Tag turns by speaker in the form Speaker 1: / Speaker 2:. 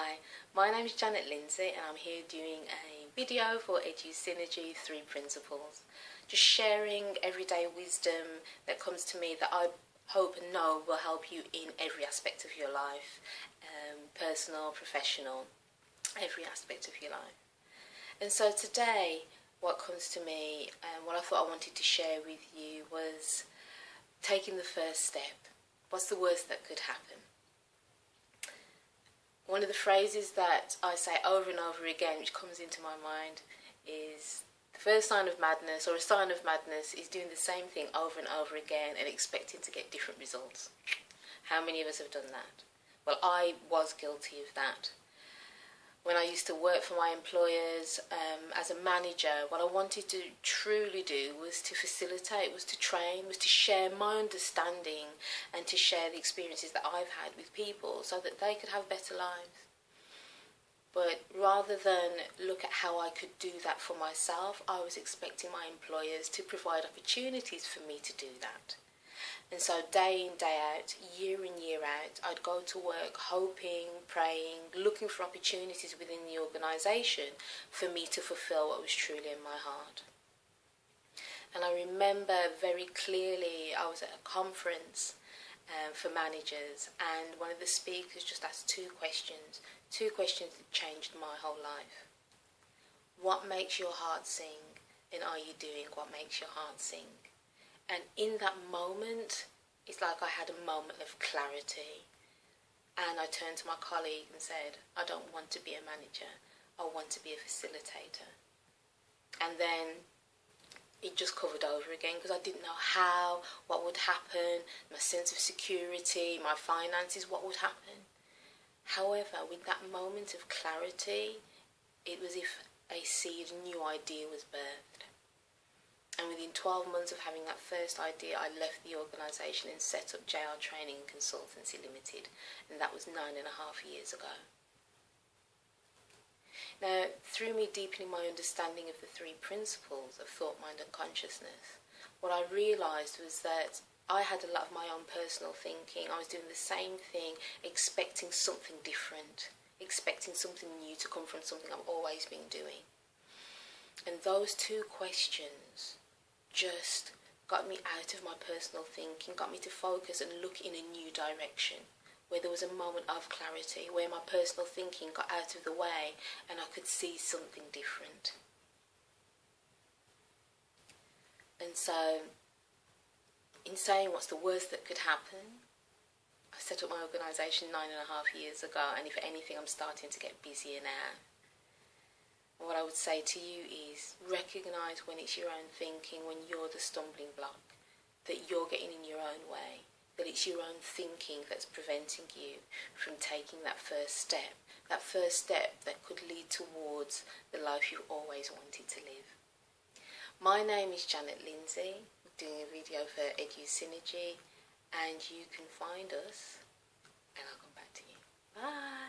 Speaker 1: Hi, my name is Janet Lindsay and I'm here doing a video for Educynergy 3 Principles. Just sharing everyday wisdom that comes to me that I hope and know will help you in every aspect of your life, personal, professional, every aspect of your life. And so today what comes to me and what I thought I wanted to share with you was taking the first step. What's the worst that could happen? One of the phrases that I say over and over again, which comes into my mind, is the first sign of madness, or a sign of madness, is doing the same thing over and over again and expecting to get different results. How many of us have done that? Well, I was guilty of that. When I used to work for my employers as a manager, what I wanted to truly do was to facilitate, was to train, was to share my understanding and to share the experiences that I've had with people so that they could have better lives. But rather than look at how I could do that for myself, I was expecting my employers to provide opportunities for me to do that. And so day in, day out, year in, year out, I'd go to work hoping, praying, looking for opportunities within the organisation for me to fulfil what was truly in my heart. And I remember very clearly I was at a conference for managers, and one of the speakers just asked two questions that changed my whole life. What makes your heart sing, and are you doing what makes your heart sing? And in that moment, it's like I had a moment of clarity. And I turned to my colleague and said, I don't want to be a manager. I want to be a facilitator. And then it just covered over again because I didn't know how, what would happen, my sense of security, my finances, what would happen. However, with that moment of clarity, it was as if a seed, a new idea was birthed. And within 12 months of having that first idea, I left the organisation and set up JR Training and Consultancy Limited. And that was 9.5 years ago. Now, through me deepening my understanding of the 3 principles of thought, mind and consciousness, what I realised was that I had a lot of my own personal thinking. I was doing the same thing, expecting something different, expecting something new to come from something I've always been doing. And those 2 questions just got me out of my personal thinking, got me to focus and look in a new direction, where there was a moment of clarity, where my personal thinking got out of the way and I could see something different. And so, in saying what's the worst that could happen, I set up my organisation 9.5 years ago, and if anything, I'm starting to get busier now. And what I would say to you is recognise when it's your own thinking, when you're the stumbling block, that you're getting in your own way, that it's your own thinking that's preventing you from taking that first step that could lead towards the life you've always wanted to live. My name is Janet Lindsay. I'm doing a video for Educynergy, and you can find us, and I'll come back to you. Bye.